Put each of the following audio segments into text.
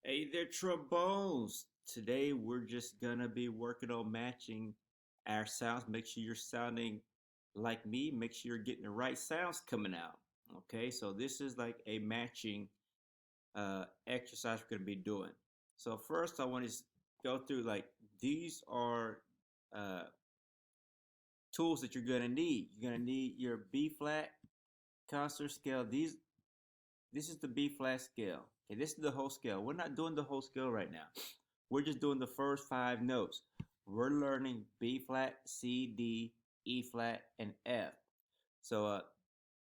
Hey there, trombones. Today we're just gonna be working on matching our sounds. Make sure you're sounding like me. Make sure you're getting the right sounds coming out. Okay, so this is like a matching exercise we're gonna be doing. So first, I want to go through like these are uh, tools that you're gonna need. You're gonna need your B flat concert scale. This is the B flat scale. Okay, this is the whole scale. We're not doing the whole scale right now. We're just doing the first five notes. We're learning B flat, C, D, E flat, and F. So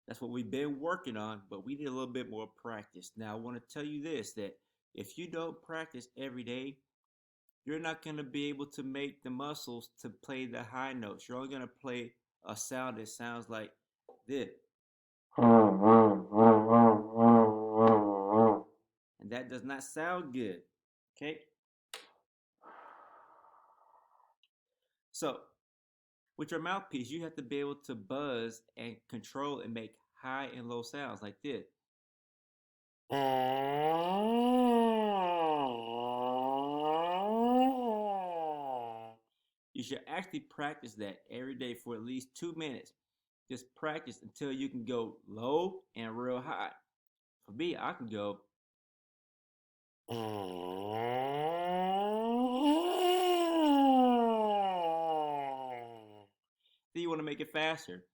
that's what we've been working on, but we need a little bit more practice. Now I want to tell you this that if you don't practice every day, you're not going to be able to make the muscles to play the high notes. You're only going to play a sound that sounds like this. And that does not sound good. Okay? So with your mouthpiece, you have to be able to buzz and control and make high and low sounds like this. You should actually practice that every day for at least 2 minutes. Just practice until you can go low and real high. For me, I can go. Then you want to make it faster.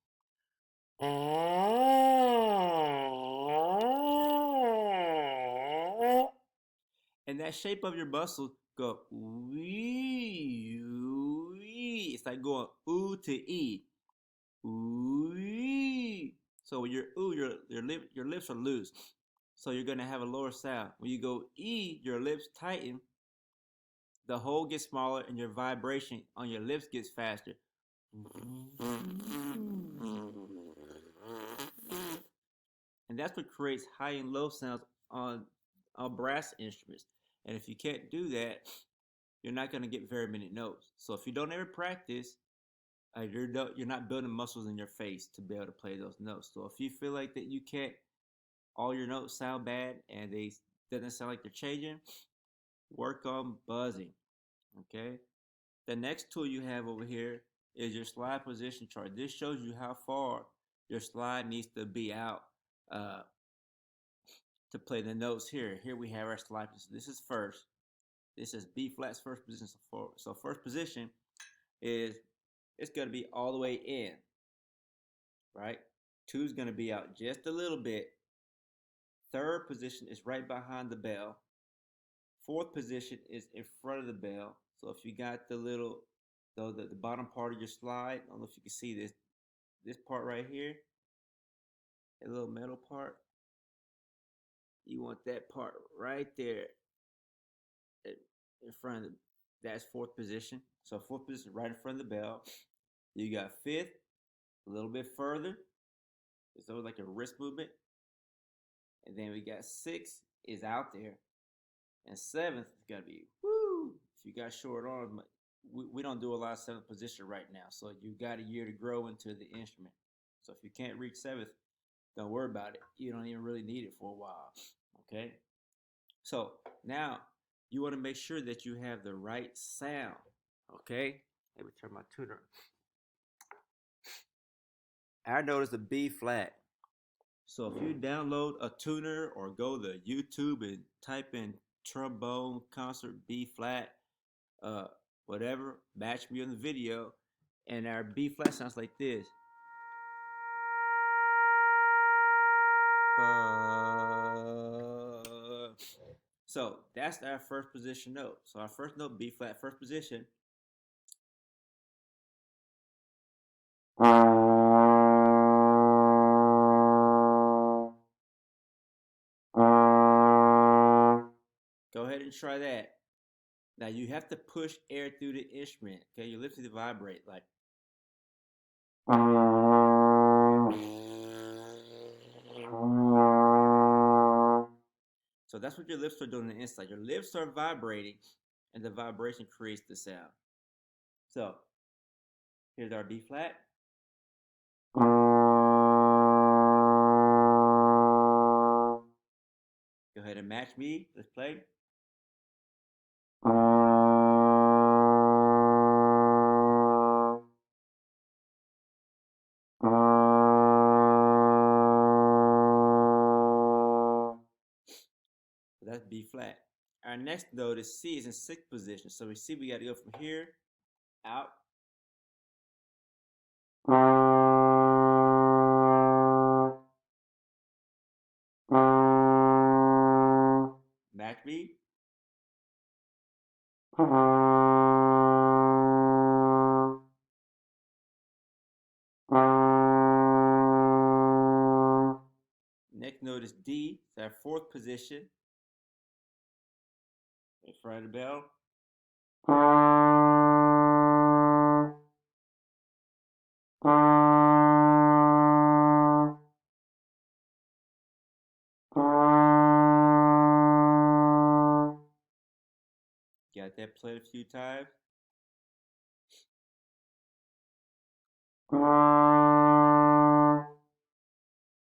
And that shape of your muscle go wee, wee. It's like going ooh to e. Ooh. So when you're ooh, your lips are loose. So you're gonna have a lower sound. When you go e, your lips tighten, the hole gets smaller, and your vibration on your lips gets faster. And that's what creates high and low sounds on brass instruments. And if you can't do that, you're not going to get very many notes. So if you don't ever practice, you're not building muscles in your face to be able to play those notes. So if you feel like that you can't, all your notes sound bad and they doesn't sound like they're changing, work on buzzing. Okay. The next tool you have over here is your slide position chart. This shows you how far your slide needs to be out uh, to play the notes here. Here we have our slide position. This is first. This is B flat's first position. So first position is it's going to be all the way in, right? Two is going to be out just a little bit. Third position is right behind the bell. Fourth position is in front of the bell. So if you got the little, the bottom part of your slide, I don't know if you can see this part right here, that little metal part. You want that part right there in front of that's fourth position. So fourth position right in front of the bell. You got fifth, a little bit further. It's always like a wrist movement. And then we got sixth is out there. And seventh is gonna be woo. If you got short arms, we don't do a lot of seventh position right now. So you got a year to grow into the instrument. So if you can't reach seventh, don't worry about it. You don't even really need it for a while. Okay. So now you want to make sure that you have the right sound. Okay. Let me turn my tuner. I noticed the B flat. So if you download a tuner or go to YouTube and type in trombone concert B flat, uh, whatever, match me on the video, and our B flat sounds like this. So that's our first position note. So our first note, B flat, first position. Go ahead and try that. Now you have to push air through the instrument. Okay, your lips need to vibrate like. So that's what your lips are doing on the inside. Your lips are vibrating, and the vibration creates the sound. So here's our B flat. Go ahead and match me. Let's play. So that's B flat. Our next note is C is in sixth position. So we see we got to go from here out. Match B. Next note is D. It's our fourth position. In front of the bell. Got that played a few times.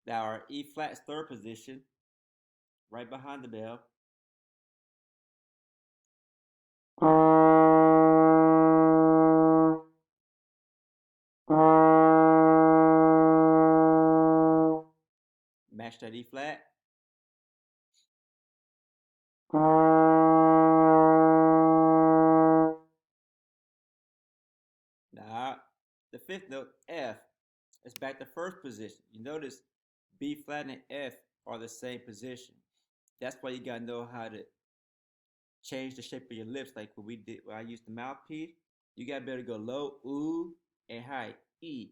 Now our E flat's third position, right behind the bell. Match that E flat. Now the fifth note, F, is back to first position. You notice B flat and F are the same position. That's why you gotta know how to change the shape of your lips, like when we did when I used the mouthpiece. You gotta be able to go low, ooh, and high, E.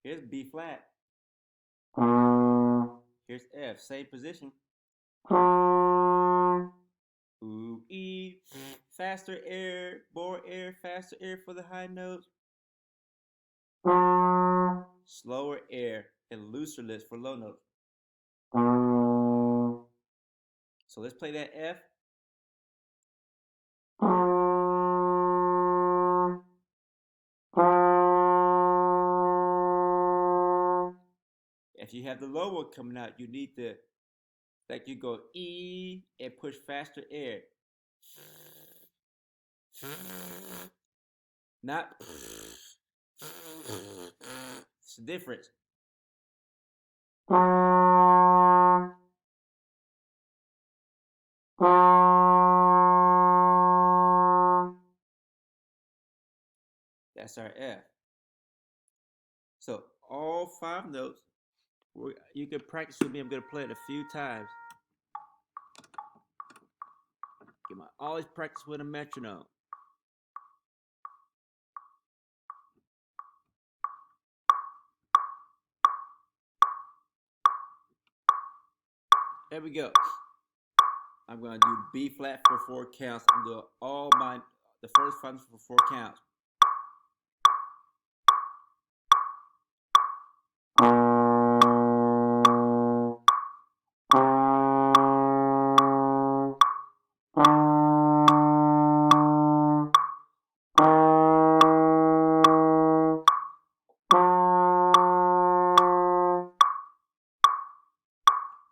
Here's B flat. Here's F, same position. Ooh, E, faster air, more air, faster air for the high notes. Slower air and looser lips for low notes. So let's play that F. If you have the low one coming out, you need to, like you go E and push faster air. Not. It's the difference. That's our F. So all five notes, you can practice with me. I'm going to play it a few times. Always practice with a metronome. There we go. I'm going to do B flat for 4 counts. I'm doing the first 5 notes for 4 counts.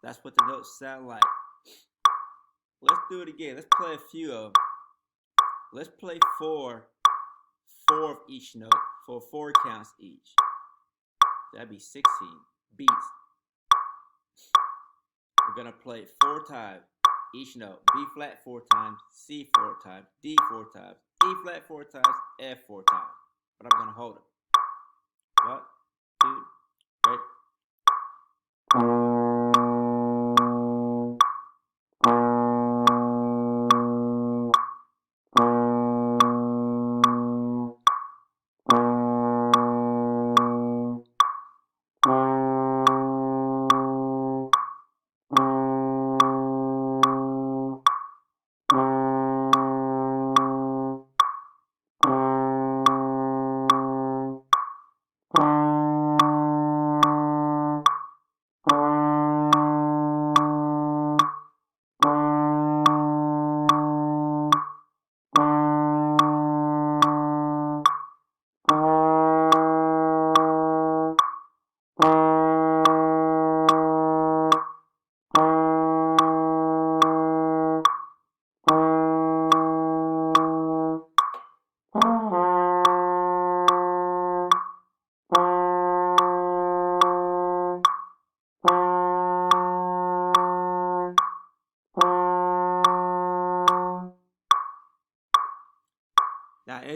That's what the notes sound like. Let's do it again. Let's play a few of them. Let's play four of each note for 4 counts each. That'd be 16 beats. We're gonna play it 4 times each note. B flat 4 times, C 4 times, D 4 times, E flat 4 times, F 4 times. But I'm gonna hold them. 1, 2, 3.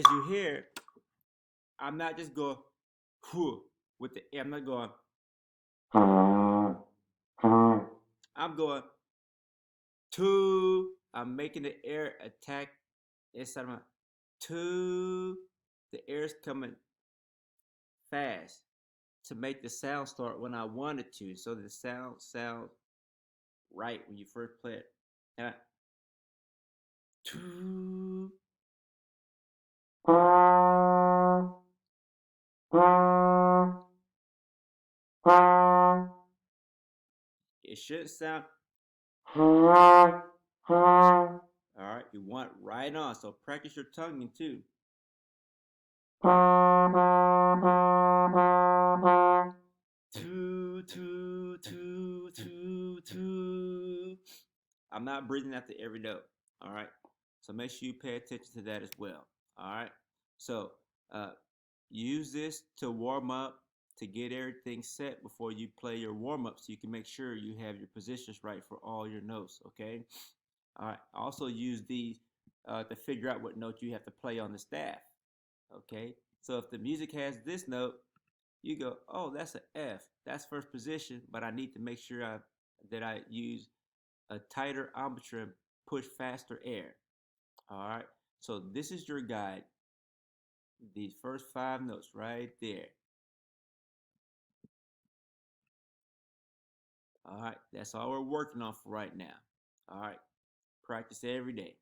as you hear, I'm not just going whoo with the air. I'm not going. I'm going two. I'm making the air attack inside of my two. The air's coming fast to make the sound start when I want it to, so the sound sounds right when you first play it. And I, two. It should sound. All right, you want right on. So practice your tonguing too. Two, two, two, two, two. I'm not breathing after every note. All right. So make sure you pay attention to that as well. All right. So uh, use this to warm up to get everything set before you play your warm up so you can make sure you have your positions right for all your notes. Okay. All right. Also use these to figure out what note you have to play on the staff. Okay. So if the music has this note, you go, oh, that's an F. That's first position, but I need to make sure that I use a tighter embouchure and push faster air. All right. So this is your guide. These first five notes right there. All right. That's all we're working on for right now. All right. Practice every day.